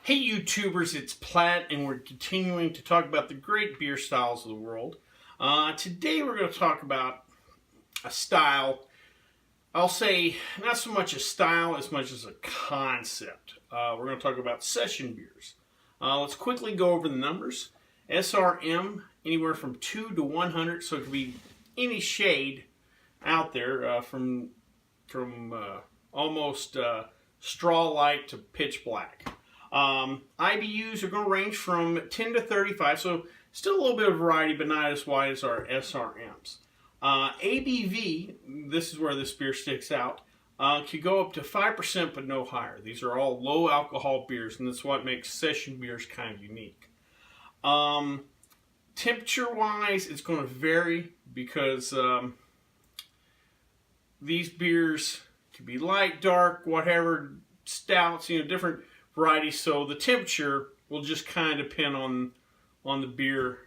Hey YouTubers, it's Platt, and we're continuing to talk about the great beer styles of the world. Today we're going to talk about a style. I'll say not so much a style as much as a concept. We're going to talk about session beers. Let's quickly go over the numbers. SRM, anywhere from 2 to 100, so it could be any shade out there from almost straw light to pitch black. IBUs are going to range from 10 to 35, so still a little bit of variety, but not as wide as our SRMs. ABV, this is where this beer sticks out, could go up to 5%, but no higher. These are all low alcohol beers, and that's what makes session beers kind of unique. Temperature-wise, it's going to vary because these beers could be light, dark, whatever, stouts, different varieties, so the temperature will just kind of depend on the beer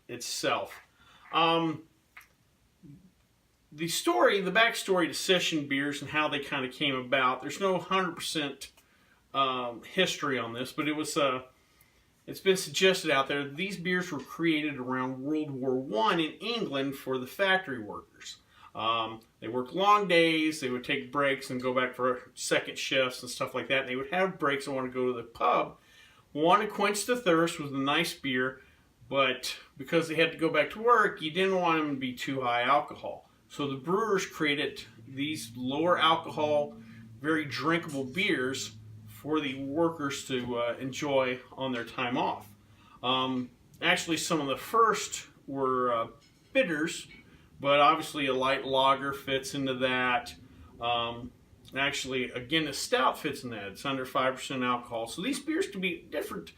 itself. The backstory to session beers and how they kind of came about, there's no 100% history on this, but it's been suggested out there that these beers were created around World War I in England for the factory workers. They worked long days, they would take breaks and go back for second shifts and stuff like that. And they would have breaks and want to go to the pub, want to quench the thirst with a nice beer, but because they had to go back to work, you didn't want them to be too high alcohol. So the brewers created these lower alcohol, very drinkable beers for the workers to enjoy on their time off. Actually, some of the first were bitters, but obviously a light lager fits into that. Actually, again, a stout fits in that. It's under 5% alcohol. So these beers can be different.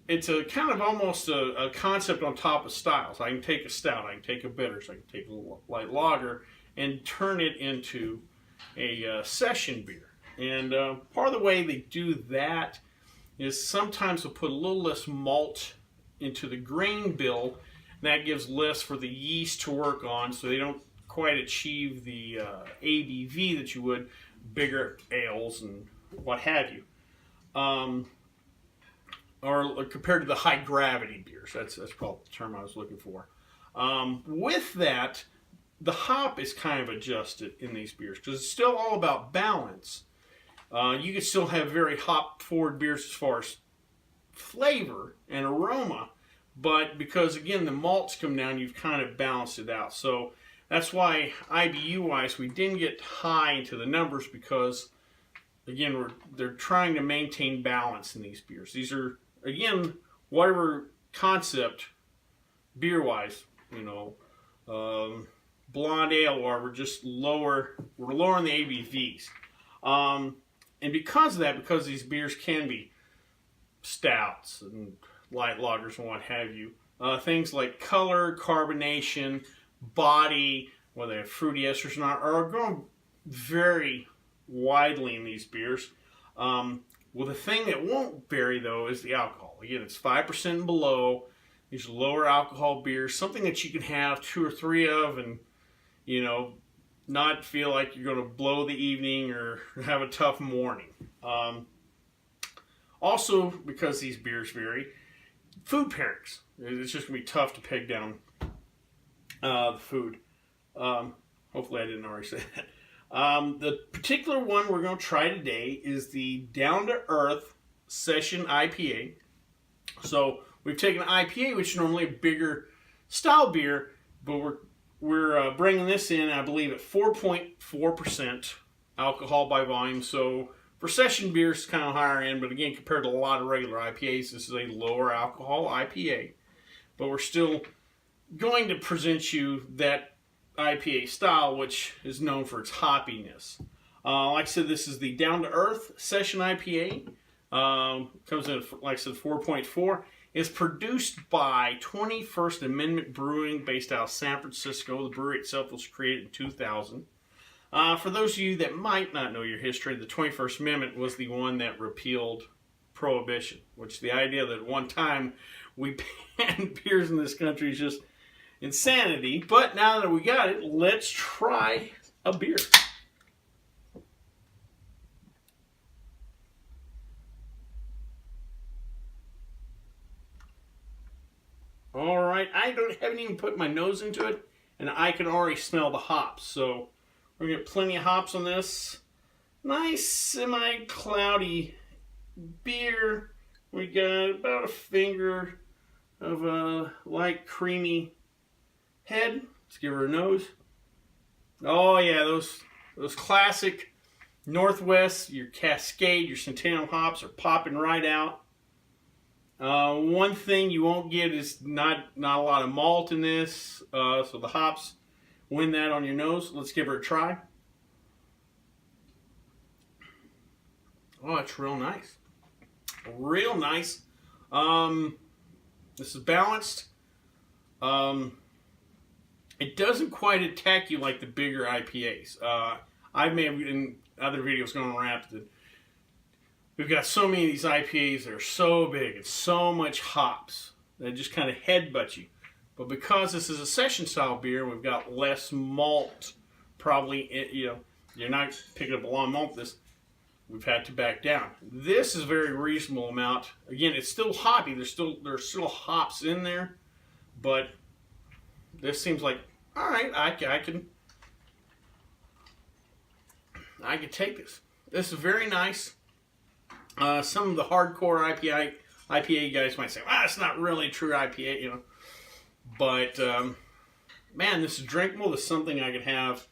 It's a kind of almost a concept on top of styles. I can take a stout, I can take a bitter, so I can take a light lager and turn it into a session beer. And part of the way they do that is sometimes they'll put a little less malt into the grain bill. That gives less for the yeast to work on, so they don't quite achieve the ABV that you would bigger ales and what have you. Or compared to the high gravity beers. That's probably the term I was looking for. With that, the hop is kind of adjusted in these beers because it's still all about balance. You can still have very hop forward beers as far as flavor and aroma, but because again the malts come down, you've kind of balanced it out. So that's why IBU wise we didn't get high into the numbers, because again they're trying to maintain balance in these beers. These are again whatever concept beer wise, blonde ale, or we're just lower. We're lowering the ABVs, and because of that, because these beers can be stouts and light lagers and what have you, things like color, carbonation, body, whether they have fruity esters or not, are going to vary widely in these beers. Well, the thing that won't vary though is the alcohol. Again, it's 5% and below. These lower alcohol beers, something that you can have 2 or 3 of and not feel like you're going to blow the evening or have a tough morning. Also, because these beers vary, food pairings. It's just going to be tough to peg down the food. Hopefully I didn't already say that. The particular one we're going to try today is the Down to Earth Session IPA. So we've taken IPA, which is normally a bigger style beer, but we're bringing this in, I believe, at 4.4% alcohol by volume. So for session beers, it's kind of higher end, but again, compared to a lot of regular IPAs, this is a lower alcohol IPA. But we're still going to present you that IPA style, which is known for its hoppiness. Like I said, this is the Down to Earth Session IPA. Comes in, like I said, 4.4. It's produced by 21st Amendment Brewing, based out of San Francisco. The brewery itself was created in 2000. For those of you that might not know your history, the 21st Amendment was the one that repealed Prohibition, which the idea that at one time we banned beers in this country is just insanity. But now that we got it, let's try a beer. All right, haven't even put my nose into it, and I can already smell the hops. So we're gonna get plenty of hops on this. Nice semi-cloudy beer. We got about a finger of a light creamy head. Let's give her a nose. Oh yeah, those classic Northwest, your Cascade, your Centennial hops are popping right out. One thing you won't get is not a lot of malt in this, so the hops win that on your nose. Let's give her a try. Oh, it's real nice. Real nice. This is balanced. It doesn't quite attack you like the bigger IPAs. I may have in other videos gone around that we've got so many of these IPAs that are so big and so much hops that just kind of headbutt you. But because this is a session style beer, we've got less malt. Probably, you know, you're not picking up a lot of malt. This we've had to back down. This is a very reasonable amount. Again, it's still hoppy. There's still hops in there, but this seems like all right. I can take this. This is very nice. Some of the hardcore IPA guys might say, "Ah, it's not really a true IPA," you know. But man, this is drinkable. This is something I could have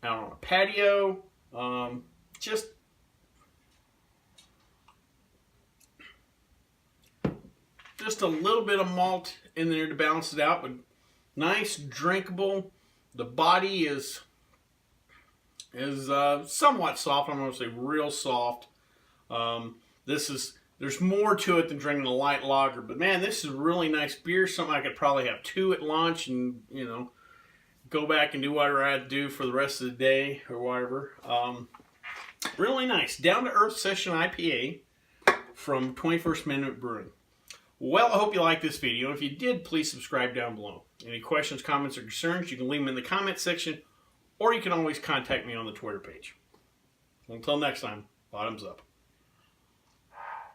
out on a patio. Just a little bit of malt in there to balance it out, but nice, drinkable. The body is somewhat soft. I'm going to say real soft. There's more to it than drinking a light lager, but man, this is a really nice beer. Something I could probably have 2 at lunch, and you know, go back and do whatever I had to do for the rest of the day or whatever. Really nice, down to earth session IPA from 21st Amendment Brewing. Well, I hope you liked this video. If you did, please subscribe down below. Any questions, comments, or concerns, you can leave them in the comment section, or you can always contact me on the Twitter page. Until next time, bottoms up.